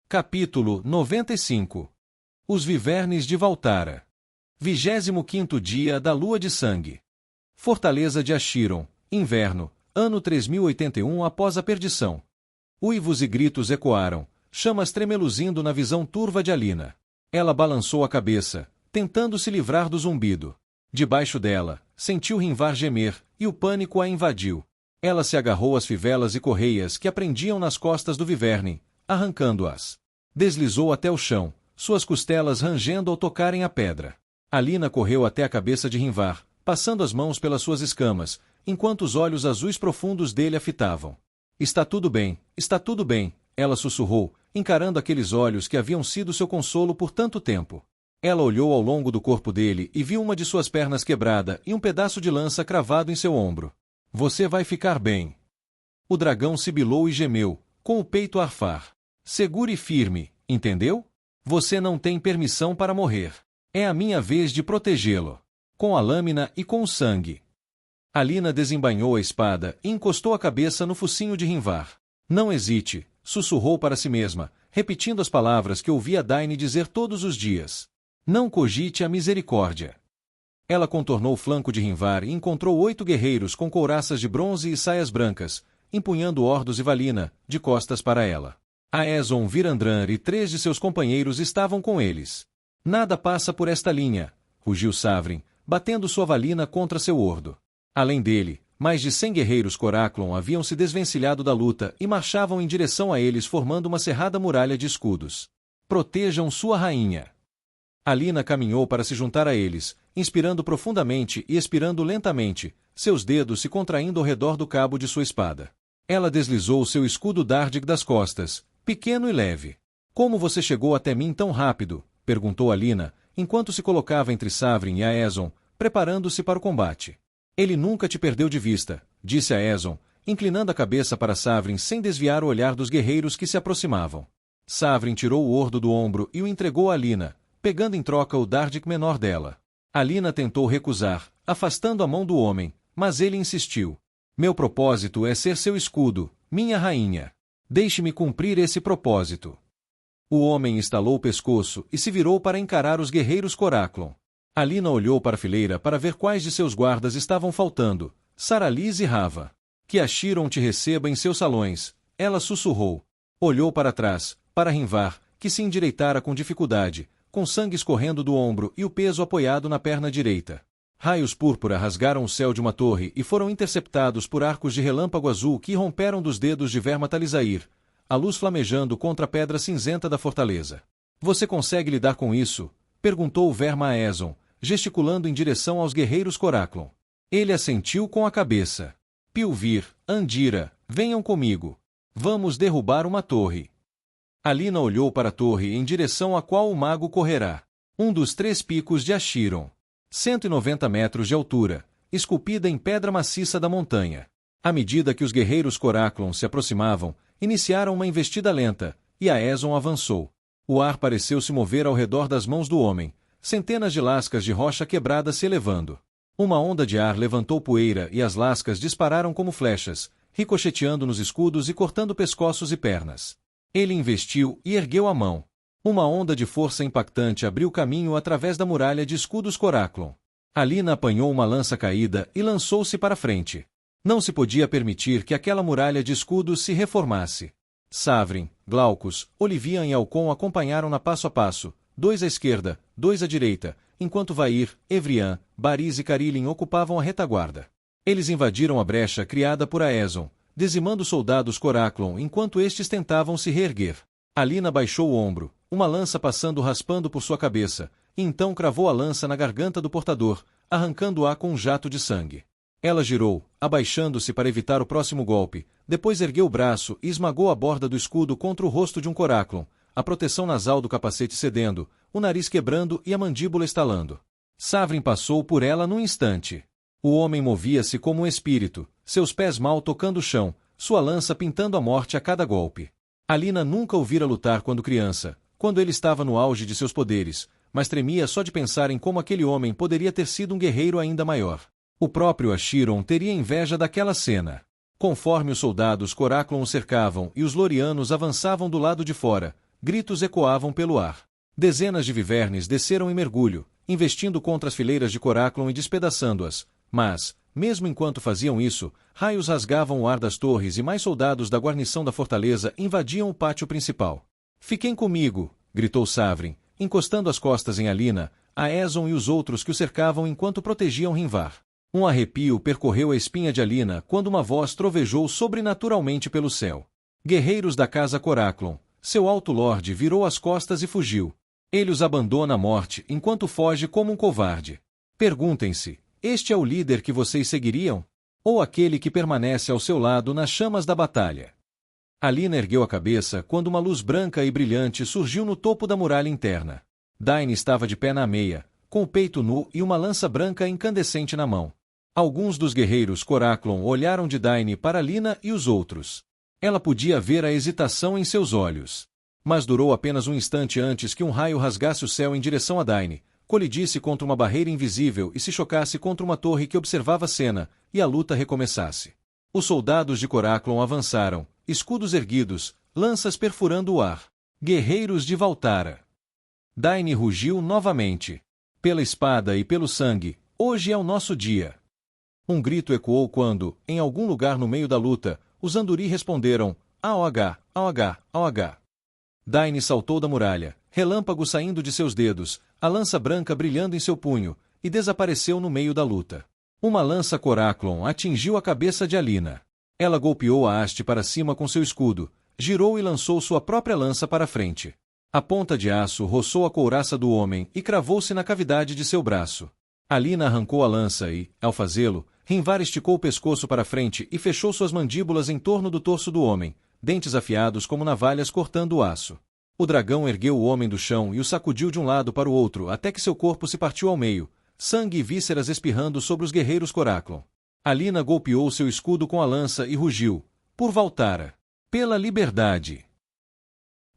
Capítulo 95. Os Vivernes de Valtara. 25º dia da Lua de Sangue. Fortaleza de Achiron, inverno, ano 3081 após a perdição. Uivos e gritos ecoaram, chamas tremeluzindo na visão turva de Alina. Ela balançou a cabeça, tentando se livrar do zumbido. Debaixo dela, sentiu Rinvar gemer, e o pânico a invadiu. Ela se agarrou às fivelas e correias que a prendiam nas costas do Viverne, arrancando-as. Deslizou até o chão, suas costelas rangendo ao tocarem a pedra. Alina correu até a cabeça de Rinvar, passando as mãos pelas suas escamas, enquanto os olhos azuis profundos dele a fitavam. Está tudo bem, ela sussurrou, encarando aqueles olhos que haviam sido seu consolo por tanto tempo. Ela olhou ao longo do corpo dele e viu uma de suas pernas quebrada e um pedaço de lança cravado em seu ombro. Você vai ficar bem. O dragão sibilou e gemeu, com o peito a arfar. Segure firme, entendeu? Você não tem permissão para morrer. É a minha vez de protegê-lo. Com a lâmina e com o sangue. Alina desembainhou a espada e encostou a cabeça no focinho de Rinvar. Não hesite, sussurrou para si mesma, repetindo as palavras que ouvia Daine dizer todos os dias. Não cogite a misericórdia. Ela contornou o flanco de Rinvar e encontrou 8 guerreiros com couraças de bronze e saias brancas, empunhando Ordos e Valina, de costas para ela. Aezon Virandran e 3 de seus companheiros estavam com eles. Nada passa por esta linha, rugiu Savrin, batendo sua valina contra seu ordo. Além dele, mais de 100 guerreiros Coraklon haviam se desvencilhado da luta e marchavam em direção a eles formando uma cerrada muralha de escudos. Protejam sua rainha. Alina caminhou para se juntar a eles, inspirando profundamente e expirando lentamente, seus dedos se contraindo ao redor do cabo de sua espada. Ela deslizou seu escudo Dardig das costas, pequeno e leve. Como você chegou até mim tão rápido? Perguntou Alina, enquanto se colocava entre Savrin e Aezon, preparando-se para o combate. Ele nunca te perdeu de vista, disse Aezon, inclinando a cabeça para Savrin sem desviar o olhar dos guerreiros que se aproximavam. Savrin tirou o ordo do ombro e o entregou a Alina, pegando em troca o Dardig menor dela. Alina tentou recusar, afastando a mão do homem, mas ele insistiu. Meu propósito é ser seu escudo, minha rainha. Deixe-me cumprir esse propósito. O homem estalou o pescoço e se virou para encarar os guerreiros Coraklon. Alina olhou para a fileira para ver quais de seus guardas estavam faltando, Saralis e Rava. Que Achiron te receba em seus salões, ela sussurrou. Olhou para trás, para Rinvar, que se endireitara com dificuldade, com sangue escorrendo do ombro e o peso apoiado na perna direita. Raios púrpura rasgaram o céu de uma torre e foram interceptados por arcos de relâmpago azul que romperam dos dedos de Vermatalizair, a luz flamejando contra a pedra cinzenta da fortaleza. Você consegue lidar com isso? Perguntou Verma a Aezon, gesticulando em direção aos guerreiros Coraklon. Ele assentiu com a cabeça. Pilvir, Andira, venham comigo. Vamos derrubar uma torre. Alina olhou para a torre em direção à qual o mago correrá. Um dos 3 picos de Achiron. 190 metros de altura, esculpida em pedra maciça da montanha. À medida que os guerreiros Coraklon se aproximavam, iniciaram uma investida lenta, e Aezon avançou. O ar pareceu se mover ao redor das mãos do homem, centenas de lascas de rocha quebrada se elevando. Uma onda de ar levantou poeira e as lascas dispararam como flechas, ricocheteando nos escudos e cortando pescoços e pernas. Ele investiu e ergueu a mão. Uma onda de força impactante abriu caminho através da muralha de escudos Coraklon. Alina apanhou uma lança caída e lançou-se para frente. Não se podia permitir que aquela muralha de escudos se reformasse. Savrin, Glaucus, Olivian e Alcon acompanharam na passo a passo, 2 à esquerda, 2 à direita, enquanto Vair, Evrian, Baris e Carilin ocupavam a retaguarda. Eles invadiram a brecha criada por Aezon, dizimando soldados Coraklon enquanto estes tentavam se reerguer. Alina baixou o ombro, uma lança passando raspando por sua cabeça, e então cravou a lança na garganta do portador, arrancando-a com um jato de sangue. Ela girou, abaixando-se para evitar o próximo golpe, depois ergueu o braço e esmagou a borda do escudo contra o rosto de um Coraklon, a proteção nasal do capacete cedendo, o nariz quebrando e a mandíbula estalando. Savrin passou por ela num instante. O homem movia-se como um espírito, seus pés mal tocando o chão, sua lança pintando a morte a cada golpe. Alina nunca o vira lutar quando criança, quando ele estava no auge de seus poderes, mas tremia só de pensar em como aquele homem poderia ter sido um guerreiro ainda maior. O próprio Achiron teria inveja daquela cena. Conforme os soldados Coraklon o cercavam e os Lorianos avançavam do lado de fora, gritos ecoavam pelo ar. Dezenas de vivernes desceram em mergulho, investindo contra as fileiras de Coraklon e despedaçando-as, mas, mesmo enquanto faziam isso, raios rasgavam o ar das torres e mais soldados da guarnição da fortaleza invadiam o pátio principal. "Fiquem comigo!" gritou Savrin, encostando as costas em Alina, a Aeson e os outros que o cercavam enquanto protegiam Rinvar. Um arrepio percorreu a espinha de Alina quando uma voz trovejou sobrenaturalmente pelo céu. "Guerreiros da casa Coraklon!" Seu alto lorde virou as costas e fugiu. Ele os abandona à morte enquanto foge como um covarde. Perguntem-se, este é o líder que vocês seguiriam? Ou aquele que permanece ao seu lado nas chamas da batalha? Alina ergueu a cabeça quando uma luz branca e brilhante surgiu no topo da muralha interna. Dain estava de pé na meia, com o peito nu e uma lança branca incandescente na mão. Alguns dos guerreiros Coraklon olharam de Dain para Alina e os outros. Ela podia ver a hesitação em seus olhos. Mas durou apenas um instante antes que um raio rasgasse o céu em direção a Dain, colidisse contra uma barreira invisível e se chocasse contra uma torre que observava a cena, e a luta recomeçasse. Os soldados de Coraklon avançaram, escudos erguidos, lanças perfurando o ar. "Guerreiros de Valtara!" Dain rugiu novamente. "Pela espada e pelo sangue, hoje é o nosso dia!" Um grito ecoou quando, em algum lugar no meio da luta, os Anduri responderam: "AOH, AOH, AOH!" Dain saltou da muralha, relâmpago saindo de seus dedos, a lança branca brilhando em seu punho, e desapareceu no meio da luta. Uma lança Coraklon atingiu a cabeça de Alina. Ela golpeou a haste para cima com seu escudo, girou e lançou sua própria lança para frente. A ponta de aço roçou a couraça do homem e cravou-se na cavidade de seu braço. Alina arrancou a lança e, ao fazê-lo, Rinvar esticou o pescoço para frente e fechou suas mandíbulas em torno do torso do homem, dentes afiados como navalhas cortando o aço. O dragão ergueu o homem do chão e o sacudiu de um lado para o outro até que seu corpo se partiu ao meio, sangue e vísceras espirrando sobre os guerreiros Coraklon. Alina golpeou seu escudo com a lança e rugiu: "Por Valtara! Pela liberdade!"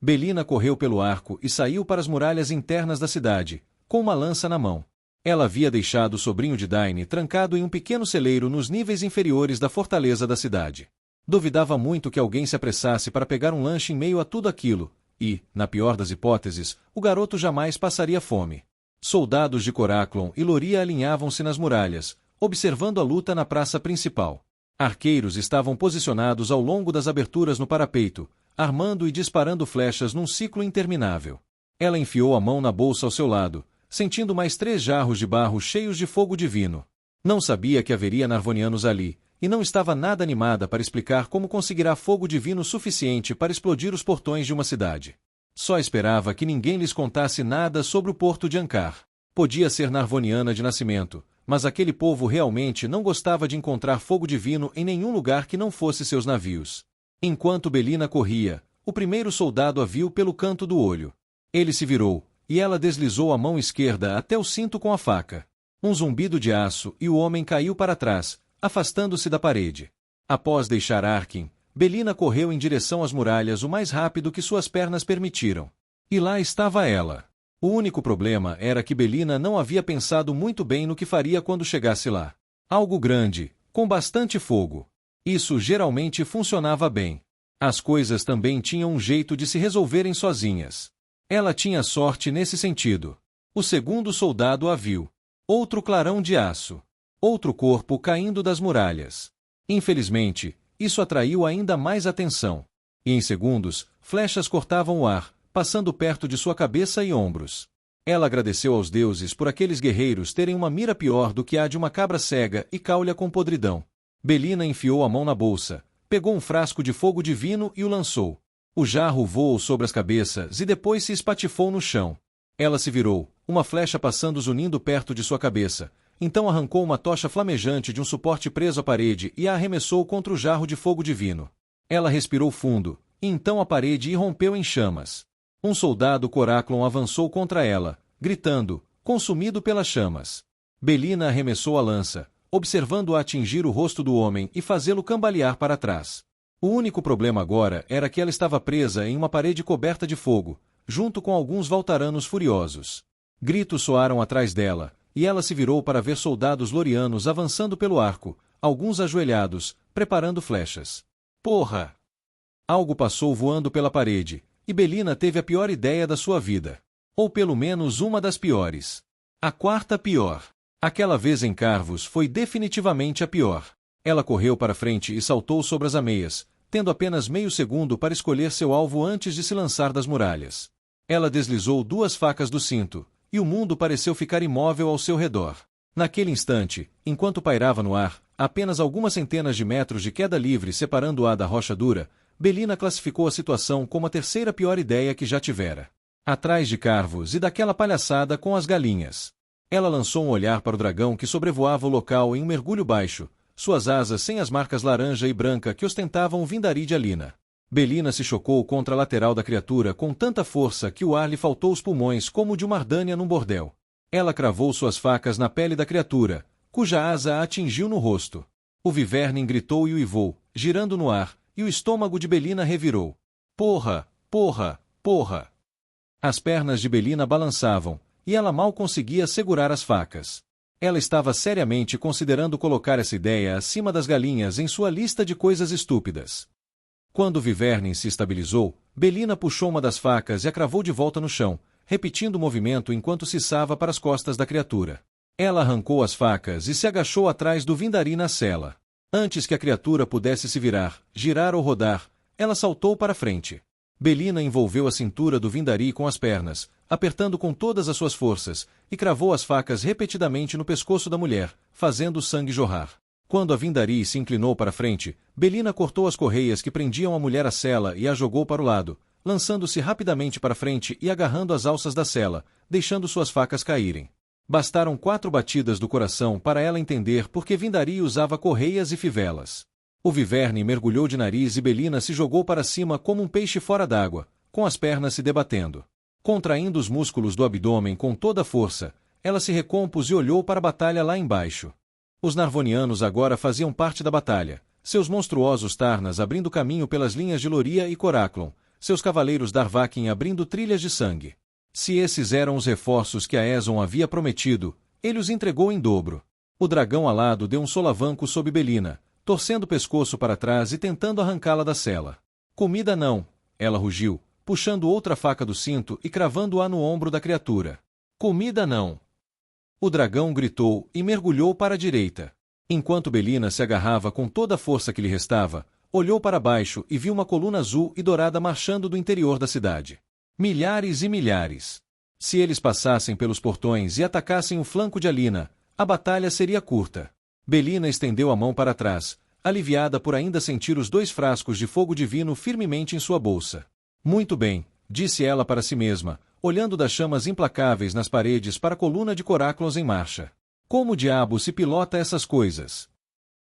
Belina correu pelo arco e saiu para as muralhas internas da cidade, com uma lança na mão. Ela havia deixado o sobrinho de Dain trancado em um pequeno celeiro nos níveis inferiores da fortaleza da cidade. Duvidava muito que alguém se apressasse para pegar um lanche em meio a tudo aquilo, e, na pior das hipóteses, o garoto jamais passaria fome. Soldados de Coraklon e Loria alinhavam-se nas muralhas, observando a luta na praça principal. Arqueiros estavam posicionados ao longo das aberturas no parapeito, armando e disparando flechas num ciclo interminável. Ela enfiou a mão na bolsa ao seu lado, sentindo mais 3 jarros de barro cheios de fogo divino. Não sabia que haveria narvonianos ali, e não estava nada animada para explicar como conseguirá fogo divino suficiente para explodir os portões de uma cidade. Só esperava que ninguém lhes contasse nada sobre o porto de Ankar. Podia ser narvoniana de nascimento, mas aquele povo realmente não gostava de encontrar fogo divino em nenhum lugar que não fosse seus navios. Enquanto Belina corria, o primeiro soldado a viu pelo canto do olho. Ele se virou, e ela deslizou a mão esquerda até o cinto com a faca. Um zumbido de aço e o homem caiu para trás, afastando-se da parede. Após deixar Arkin, Belina correu em direção às muralhas o mais rápido que suas pernas permitiram. E lá estava ela. O único problema era que Belina não havia pensado muito bem no que faria quando chegasse lá. Algo grande, com bastante fogo. Isso geralmente funcionava bem. As coisas também tinham um jeito de se resolverem sozinhas. Ela tinha sorte nesse sentido. O segundo soldado a viu. Outro clarão de aço. Outro corpo caindo das muralhas. Infelizmente, isso atraiu ainda mais atenção. E em segundos, flechas cortavam o ar, passando perto de sua cabeça e ombros. Ela agradeceu aos deuses por aqueles guerreiros terem uma mira pior do que a de uma cabra cega e caule com podridão. Belina enfiou a mão na bolsa, pegou um frasco de fogo divino e o lançou. O jarro voou sobre as cabeças e depois se espatifou no chão. Ela se virou, uma flecha passando zunindo perto de sua cabeça. Então arrancou uma tocha flamejante de um suporte preso à parede e a arremessou contra o jarro de fogo divino. Ela respirou fundo, e então a parede irrompeu em chamas. Um soldado Coraklon avançou contra ela, gritando, consumido pelas chamas. Belina arremessou a lança, observando-a atingir o rosto do homem e fazê-lo cambalear para trás. O único problema agora era que ela estava presa em uma parede coberta de fogo, junto com alguns valtaranos furiosos. Gritos soaram atrás dela, e ela se virou para ver soldados lorianos avançando pelo arco, alguns ajoelhados, preparando flechas. Porra! Algo passou voando pela parede, E Belina teve a pior ideia da sua vida. Ou pelo menos uma das piores. A quarta pior. Aquela vez em Carvos foi definitivamente a pior. Ela correu para frente e saltou sobre as ameias, tendo apenas meio segundo para escolher seu alvo antes de se lançar das muralhas. Ela deslizou 2 facas do cinto, e o mundo pareceu ficar imóvel ao seu redor. Naquele instante, enquanto pairava no ar, apenas algumas centenas de metros de queda livre separando-a da rocha dura, Belina classificou a situação como a terceira pior ideia que já tivera. Atrás de Carvos e daquela palhaçada com as galinhas. Ela lançou um olhar para o dragão que sobrevoava o local em um mergulho baixo, suas asas sem as marcas laranja e branca que ostentavam o Vindari de Alina. Belina se chocou contra a lateral da criatura com tanta força que o ar lhe faltou os pulmões como o de uma ardânia num bordel. Ela cravou suas facas na pele da criatura, cuja asa a atingiu no rosto. O Viverne gritou e uivou, girando no ar, e o estômago de Belina revirou. Porra! Porra! Porra! As pernas de Belina balançavam, e ela mal conseguia segurar as facas. Ela estava seriamente considerando colocar essa ideia acima das galinhas em sua lista de coisas estúpidas. Quando o Viverne se estabilizou, Belina puxou uma das facas e a cravou de volta no chão, repetindo o movimento enquanto siçava para as costas da criatura. Ela arrancou as facas e se agachou atrás do Vindari na sela. Antes que a criatura pudesse se virar, girar ou rodar, ela saltou para frente. Belina envolveu a cintura do Vindari com as pernas, apertando com todas as suas forças, e cravou as facas repetidamente no pescoço da mulher, fazendo o sangue jorrar. Quando a Vindari se inclinou para frente, Belina cortou as correias que prendiam a mulher à sela e a jogou para o lado, lançando-se rapidamente para frente e agarrando as alças da sela, deixando suas facas caírem. Bastaram 4 batidas do coração para ela entender por que Vindari usava correias e fivelas. O Viverne mergulhou de nariz e Belina se jogou para cima como um peixe fora d'água, com as pernas se debatendo. Contraindo os músculos do abdômen com toda a força, ela se recompôs e olhou para a batalha lá embaixo. Os Narvonianos agora faziam parte da batalha, seus monstruosos Tarnas abrindo caminho pelas linhas de Loria e Coraclon, seus cavaleiros Darvakin abrindo trilhas de sangue. Se esses eram os reforços que Aeson havia prometido, ele os entregou em dobro. O dragão alado deu um solavanco sob Belina, torcendo o pescoço para trás e tentando arrancá-la da sela. Comida não, ela rugiu, puxando outra faca do cinto e cravando-a no ombro da criatura. Comida não. O dragão gritou e mergulhou para a direita. Enquanto Belina se agarrava com toda a força que lhe restava, olhou para baixo e viu uma coluna azul e dourada marchando do interior da cidade. Milhares e milhares. Se eles passassem pelos portões e atacassem o flanco de Alina, a batalha seria curta. Belina estendeu a mão para trás, aliviada por ainda sentir os 2 frascos de fogo divino firmemente em sua bolsa. Muito bem, disse ela para si mesma, olhando das chamas implacáveis nas paredes para a coluna de Coraclons em marcha. Como diabo se pilota essas coisas?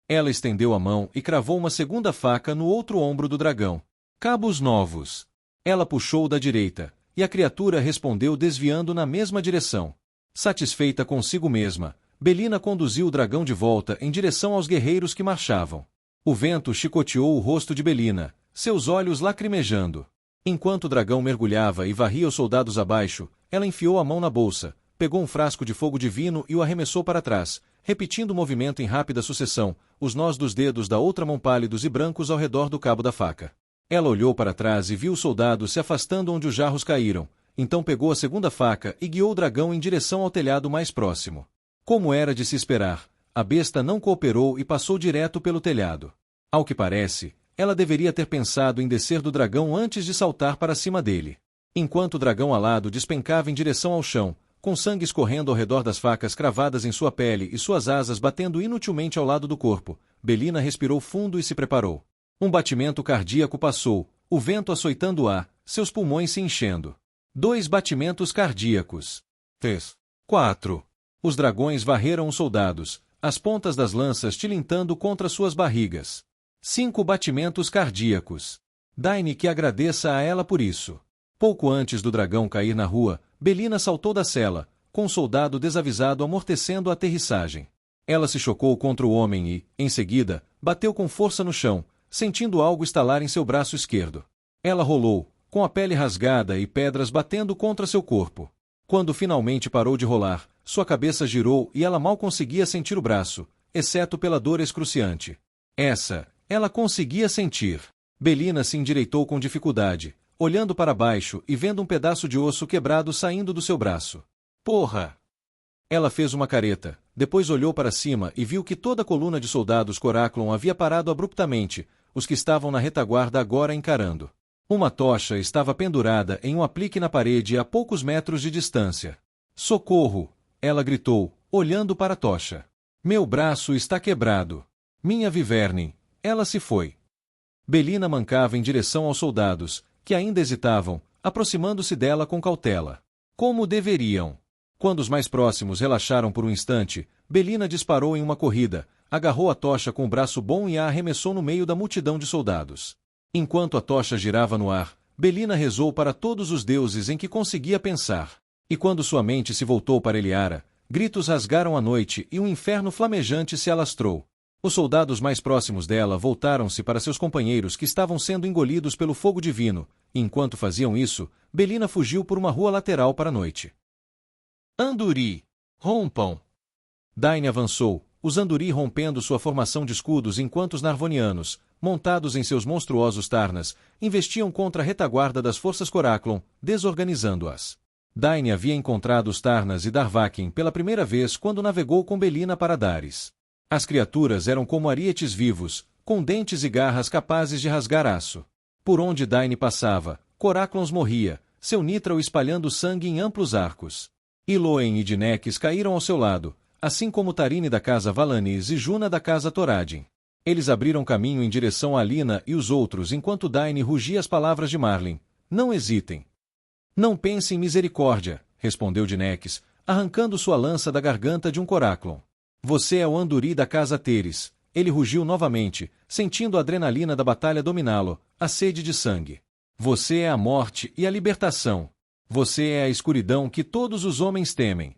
Ela estendeu a mão e cravou uma segunda faca no outro ombro do dragão. Cabos novos. Ela puxou da direita, e a criatura respondeu desviando na mesma direção. Satisfeita consigo mesma, Belina conduziu o dragão de volta em direção aos guerreiros que marchavam. O vento chicoteou o rosto de Belina, seus olhos lacrimejando. Enquanto o dragão mergulhava e varria os soldados abaixo, ela enfiou a mão na bolsa, pegou um frasco de fogo divino e o arremessou para trás, repetindo o movimento em rápida sucessão, os nós dos dedos da outra mão pálidos e brancos ao redor do cabo da faca. Ela olhou para trás e viu os soldados se afastando onde os jarros caíram, então pegou a segunda faca e guiou o dragão em direção ao telhado mais próximo. Como era de se esperar, a besta não cooperou e passou direto pelo telhado. Ao que parece, ela deveria ter pensado em descer do dragão antes de saltar para cima dele. Enquanto o dragão alado despencava em direção ao chão, com sangue escorrendo ao redor das facas cravadas em sua pele e suas asas batendo inutilmente ao lado do corpo, Belina respirou fundo e se preparou. Um batimento cardíaco passou, o vento açoitando-a, seus pulmões se enchendo. 2 batimentos cardíacos. 3. 4. Os dragões varreram os soldados, as pontas das lanças tilintando contra suas barrigas. 5 batimentos cardíacos. Dai-me que agradeça a ela por isso. Pouco antes do dragão cair na rua, Belina saltou da cela, com um soldado desavisado amortecendo a aterrissagem. Ela se chocou contra o homem e, em seguida, bateu com força no chão, sentindo algo estalar em seu braço esquerdo. Ela rolou, com a pele rasgada e pedras batendo contra seu corpo. Quando finalmente parou de rolar, sua cabeça girou e ela mal conseguia sentir o braço, exceto pela dor excruciante. Ela conseguia sentir. Belina se endireitou com dificuldade, olhando para baixo e vendo um pedaço de osso quebrado saindo do seu braço. Porra! Ela fez uma careta, depois olhou para cima e viu que toda a coluna de soldados Coraklon havia parado abruptamente, os que estavam na retaguarda agora encarando. Uma tocha estava pendurada em um aplique na parede a poucos metros de distância. Socorro! Ela gritou, olhando para a tocha. Meu braço está quebrado. Minha Viverne, ela se foi. Belina mancava em direção aos soldados, que ainda hesitavam, aproximando-se dela com cautela. Como deveriam. Quando os mais próximos relaxaram por um instante, Belina disparou em uma corrida, agarrou a tocha com o braço bom e a arremessou no meio da multidão de soldados. Enquanto a tocha girava no ar, Belina rezou para todos os deuses em que conseguia pensar. E quando sua mente se voltou para Eliara, gritos rasgaram a noite e um inferno flamejante se alastrou. Os soldados mais próximos dela voltaram-se para seus companheiros que estavam sendo engolidos pelo fogo divino, e enquanto faziam isso, Belina fugiu por uma rua lateral para a noite. Anduri! Rompam! Daine avançou, os Anduri rompendo sua formação de escudos enquanto os Narvonianos, montados em seus monstruosos Tarnas, investiam contra a retaguarda das forças Coraklon, desorganizando-as. Daine havia encontrado os Tarnas e Darvakin pela primeira vez quando navegou com Belina para Dares. As criaturas eram como arietes vivos, com dentes e garras capazes de rasgar aço. Por onde Daine passava, Coraklons morria, seu nitral espalhando sangue em amplos arcos. Iloen e Dineques caíram ao seu lado, assim como Tarine da casa Valanis e Juna da casa Thoradin. Eles abriram caminho em direção a Alina e os outros enquanto Daine rugia as palavras de Marlin. Não hesitem. Não pense em misericórdia, respondeu Dineques, arrancando sua lança da garganta de um Coraklon. Você é o Anduri da casa Teres. Ele rugiu novamente, sentindo a adrenalina da batalha dominá-lo, a sede de sangue. Você é a morte e a libertação. Você é a escuridão que todos os homens temem.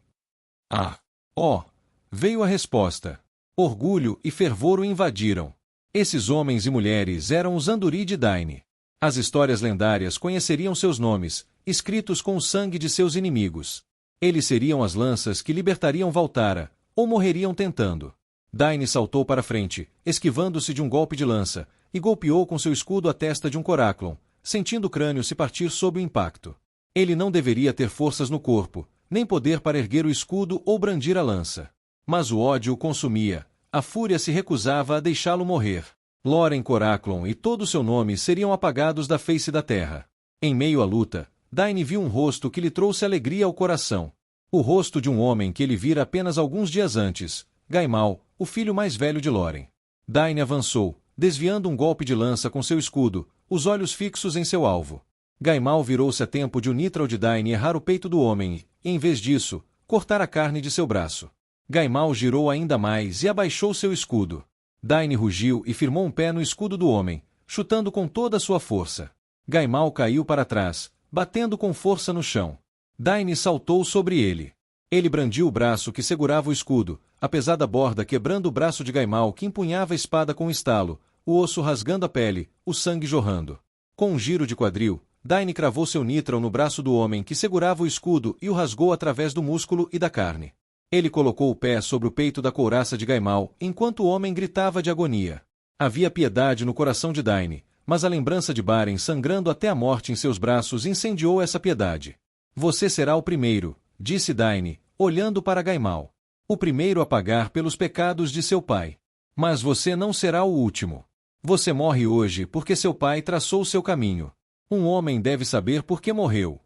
Ah! Oh! Veio a resposta. Orgulho e fervor o invadiram. Esses homens e mulheres eram os Anduri de Daine. As histórias lendárias conheceriam seus nomes, escritos com o sangue de seus inimigos. Eles seriam as lanças que libertariam Valtara, ou morreriam tentando. Daine saltou para frente, esquivando-se de um golpe de lança, e golpeou com seu escudo a testa de um Coraklon, sentindo o crânio se partir sob o impacto. Ele não deveria ter forças no corpo, nem poder para erguer o escudo ou brandir a lança. Mas o ódio o consumia, a fúria se recusava a deixá-lo morrer. Loren Coraklon e todo o seu nome seriam apagados da face da terra. Em meio à luta, Daine viu um rosto que lhe trouxe alegria ao coração. O rosto de um homem que ele vira apenas alguns dias antes, Gaimal, o filho mais velho de Loren. Daine avançou, desviando um golpe de lança com seu escudo, os olhos fixos em seu alvo. Gaimal virou-se a tempo de o nitral de Daine errar o peito do homem e, em vez disso, cortar a carne de seu braço. Gaimal girou ainda mais e abaixou seu escudo. Daine rugiu e firmou um pé no escudo do homem, chutando com toda a sua força. Gaimal caiu para trás, batendo com força no chão. Daine saltou sobre ele. Ele brandiu o braço que segurava o escudo, a pesada borda quebrando o braço de Gaimal que empunhava a espada com estalo, o osso rasgando a pele, o sangue jorrando. Com um giro de quadril, Daine cravou seu nitral no braço do homem que segurava o escudo e o rasgou através do músculo e da carne. Ele colocou o pé sobre o peito da couraça de Gaimal, enquanto o homem gritava de agonia. Havia piedade no coração de Daine, mas a lembrança de Baren sangrando até a morte em seus braços incendiou essa piedade. Você será o primeiro, disse Daine, olhando para Gaimal. O primeiro a pagar pelos pecados de seu pai. Mas você não será o último. Você morre hoje porque seu pai traçou seu caminho. Um homem deve saber por que morreu.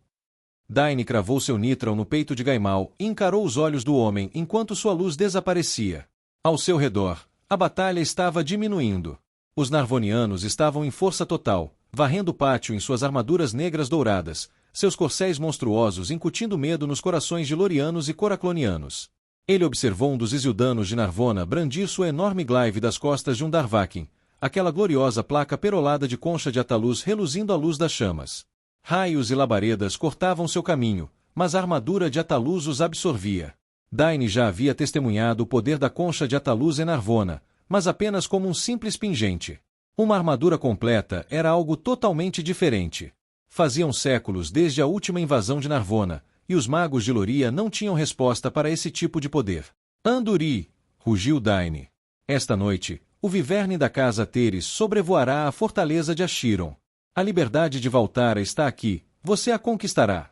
Daine cravou seu nitral no peito de Gaimal e encarou os olhos do homem enquanto sua luz desaparecia. Ao seu redor, a batalha estava diminuindo. Os Narvonianos estavam em força total, varrendo o pátio em suas armaduras negras douradas, seus corcéis monstruosos incutindo medo nos corações de Lorianos e Coraclonianos. Ele observou um dos Isildanos de Narvona brandir sua enorme glaive das costas de um Darvakin, aquela gloriosa placa perolada de concha de Ataluz reluzindo à luz das chamas. Raios e labaredas cortavam seu caminho, mas a armadura de Ataluz os absorvia. Daine já havia testemunhado o poder da concha de Ataluz em Narvona, mas apenas como um simples pingente. Uma armadura completa era algo totalmente diferente. Faziam séculos desde a última invasão de Narvona, e os magos de Loria não tinham resposta para esse tipo de poder. Anduri! Rugiu Daine. Esta noite, o Viverne da casa Teres sobrevoará a fortaleza de Achiron. A liberdade de Valtara está aqui, você a conquistará.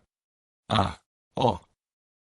Ah, ó.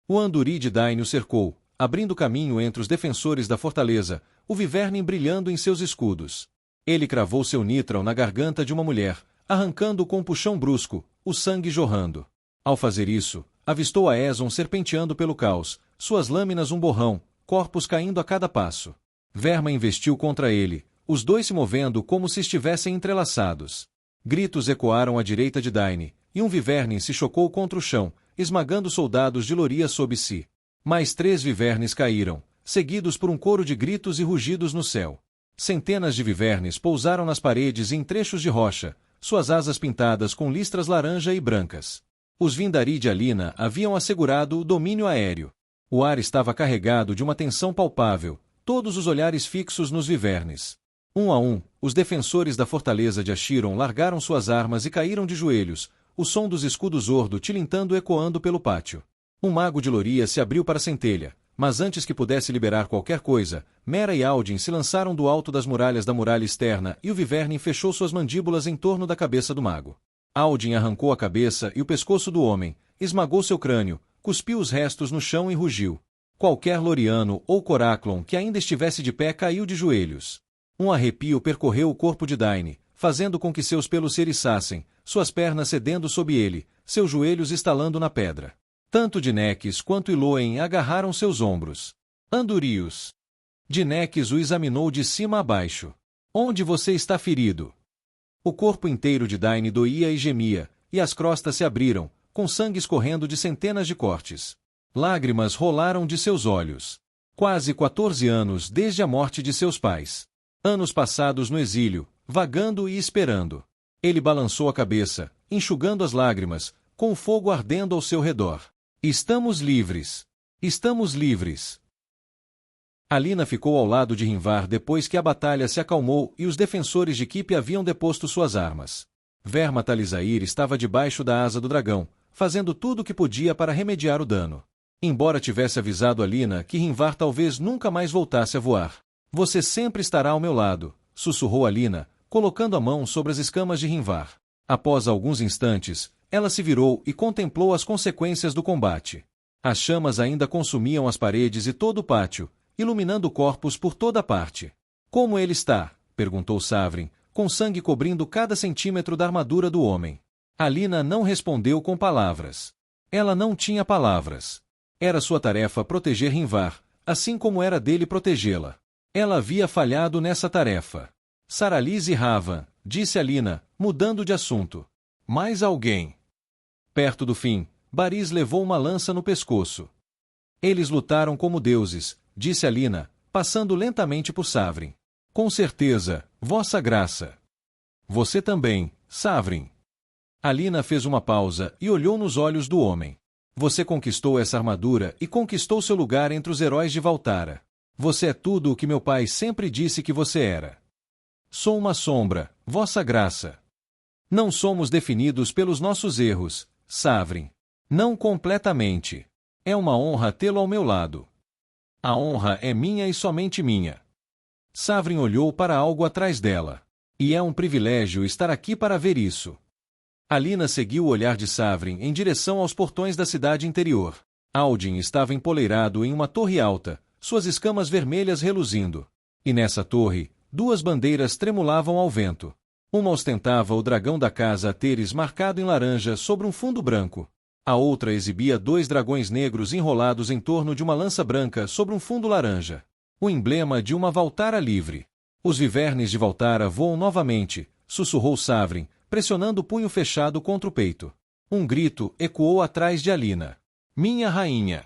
O Anduri de Dain o cercou, abrindo caminho entre os defensores da fortaleza, o Viverne brilhando em seus escudos. Ele cravou seu nitral na garganta de uma mulher, arrancando-o com um puxão brusco, o sangue jorrando. Ao fazer isso, avistou a Aeson serpenteando pelo caos, suas lâminas um borrão, corpos caindo a cada passo. Verma investiu contra ele, os dois se movendo como se estivessem entrelaçados. Gritos ecoaram à direita de Dain, e um Viverne se chocou contra o chão, esmagando soldados de Loria sob si. Mais 3 Vivernes caíram, seguidos por um coro de gritos e rugidos no céu. Centenas de Vivernes pousaram nas paredes e em trechos de rocha, suas asas pintadas com listras laranja e brancas. Os Vindari de Alina haviam assegurado o domínio aéreo. O ar estava carregado de uma tensão palpável, todos os olhares fixos nos Vivernes. Um a um, os defensores da fortaleza de Achiron largaram suas armas e caíram de joelhos, o som dos escudos Ordo tilintando ecoando pelo pátio. Um mago de Loria se abriu para a centelha, mas antes que pudesse liberar qualquer coisa, Mera e Aldin se lançaram do alto das muralhas da muralha externa e o Viverne fechou suas mandíbulas em torno da cabeça do mago. Aldin arrancou a cabeça e o pescoço do homem, esmagou seu crânio, cuspiu os restos no chão e rugiu. Qualquer Loriano ou Coraclon que ainda estivesse de pé caiu de joelhos. Um arrepio percorreu o corpo de Dain, fazendo com que seus pelos se eriçassem, suas pernas cedendo sob ele, seus joelhos estalando na pedra. Tanto Dineques quanto Iloen agarraram seus ombros. Andurius. Dineques o examinou de cima a baixo. Onde você está ferido? O corpo inteiro de Dain doía e gemia, e as crostas se abriram, com sangue escorrendo de centenas de cortes. Lágrimas rolaram de seus olhos. Quase 14 anos desde a morte de seus pais. Anos passados no exílio, vagando e esperando. Ele balançou a cabeça, enxugando as lágrimas, com o fogo ardendo ao seu redor. Estamos livres. Estamos livres. Alina ficou ao lado de Rinvar depois que a batalha se acalmou e os defensores de Kipe haviam deposto suas armas. Verma Talisair estava debaixo da asa do dragão, fazendo tudo o que podia para remediar o dano. Embora tivesse avisado Alina que Rinvar talvez nunca mais voltasse a voar. Você sempre estará ao meu lado, sussurrou Alina, colocando a mão sobre as escamas de Rinvar. Após alguns instantes, ela se virou e contemplou as consequências do combate. As chamas ainda consumiam as paredes e todo o pátio, iluminando corpos por toda parte. Como ele está? Perguntou Savrin, com sangue cobrindo cada centímetro da armadura do homem. Alina não respondeu com palavras. Ela não tinha palavras. Era sua tarefa proteger Rinvar, assim como era dele protegê-la. Ela havia falhado nessa tarefa. Saralize Ravan, disse Alina, mudando de assunto. Mais alguém. Perto do fim, Baris levou uma lança no pescoço. Eles lutaram como deuses, disse Alina, passando lentamente por Savrin. Com certeza, Vossa Graça. Você também, Savrin. Alina fez uma pausa e olhou nos olhos do homem. Você conquistou essa armadura e conquistou seu lugar entre os heróis de Valtara. Você é tudo o que meu pai sempre disse que você era. Sou uma sombra, Vossa Graça. Não somos definidos pelos nossos erros, Savrin. Não completamente. É uma honra tê-lo ao meu lado. A honra é minha e somente minha. Savrin olhou para algo atrás dela. E é um privilégio estar aqui para ver isso. Alina seguiu o olhar de Savrin em direção aos portões da cidade interior. Aldin estava empoleirado em uma torre alta, suas escamas vermelhas reluzindo. E nessa torre, 2 bandeiras tremulavam ao vento. Uma ostentava o dragão da casa Ateres marcado em laranja sobre um fundo branco. A outra exibia 2 dragões negros enrolados em torno de uma lança branca sobre um fundo laranja. O emblema de uma Valtara livre. Os Vivernes de Valtara voam novamente, sussurrou Savrin, pressionando o punho fechado contra o peito. Um grito ecoou atrás de Alina. Minha rainha!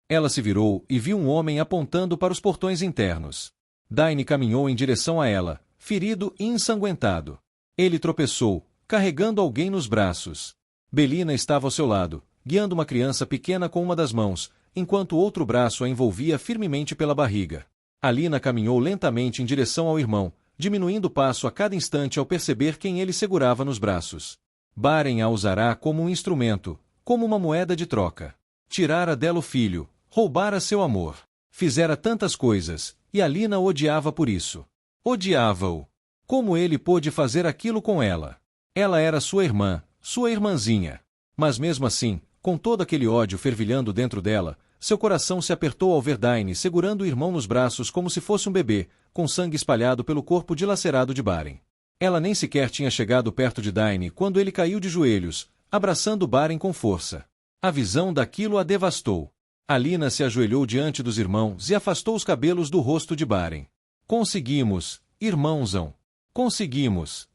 Ela se virou e viu um homem apontando para os portões internos. Dain caminhou em direção a ela, ferido e ensanguentado. Ele tropeçou, carregando alguém nos braços. Belina estava ao seu lado, guiando uma criança pequena com uma das mãos, enquanto o outro braço a envolvia firmemente pela barriga. Alina caminhou lentamente em direção ao irmão, diminuindo o passo a cada instante ao perceber quem ele segurava nos braços. Baren a usará como um instrumento, como uma moeda de troca. Tirara dela o filho, roubara seu amor. Fizera tantas coisas, e Alina o odiava por isso. Odiava-o. Como ele pôde fazer aquilo com ela? Ela era sua irmã, sua irmãzinha. Mas mesmo assim, com todo aquele ódio fervilhando dentro dela, seu coração se apertou ao ver Daine segurando o irmão nos braços como se fosse um bebê, com sangue espalhado pelo corpo dilacerado de Baren. Ela nem sequer tinha chegado perto de Daine quando ele caiu de joelhos, abraçando Baren com força. A visão daquilo a devastou. Alina se ajoelhou diante dos irmãos e afastou os cabelos do rosto de Baren. Conseguimos, irmãozão. Conseguimos.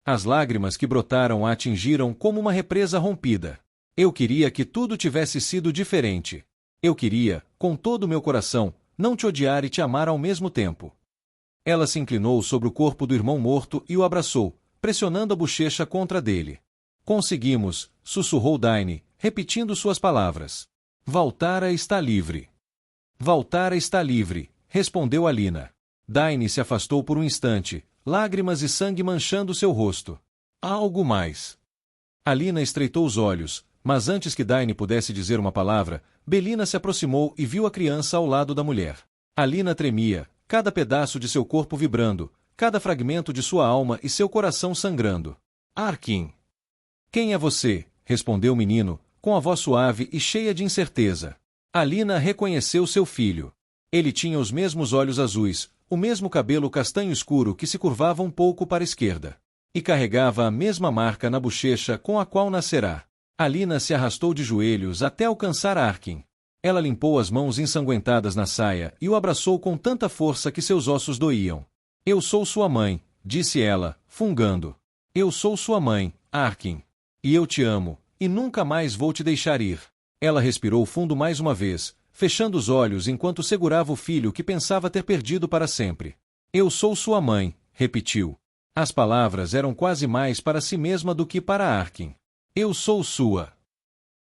As lágrimas que brotaram a atingiram como uma represa rompida. Eu queria que tudo tivesse sido diferente. Eu queria, com todo o meu coração, não te odiar e te amar ao mesmo tempo. Ela se inclinou sobre o corpo do irmão morto e o abraçou, pressionando a bochecha contra dele. Conseguimos, sussurrou Daine, repetindo suas palavras. Valtara está livre. Valtara está livre, respondeu Alina. Daine se afastou por um instante, lágrimas e sangue manchando seu rosto. Há algo mais. Alina estreitou os olhos, mas antes que Daine pudesse dizer uma palavra, Belina se aproximou e viu a criança ao lado da mulher. Alina tremia, cada pedaço de seu corpo vibrando, cada fragmento de sua alma e seu coração sangrando. Arkin. Quem é você? Respondeu o menino, com a voz suave e cheia de incerteza. Alina reconheceu seu filho. Ele tinha os mesmos olhos azuis, o mesmo cabelo castanho escuro que se curvava um pouco para a esquerda. E carregava a mesma marca na bochecha com a qual nascerá. Alina se arrastou de joelhos até alcançar Arkin. Ela limpou as mãos ensanguentadas na saia e o abraçou com tanta força que seus ossos doíam. Eu sou sua mãe, disse ela, fungando. Eu sou sua mãe, Arkin. E eu te amo, e nunca mais vou te deixar ir. Ela respirou fundo mais uma vez, fechando os olhos enquanto segurava o filho que pensava ter perdido para sempre. Eu sou sua mãe, repetiu. As palavras eram quase mais para si mesma do que para Arkin. Eu sou sua.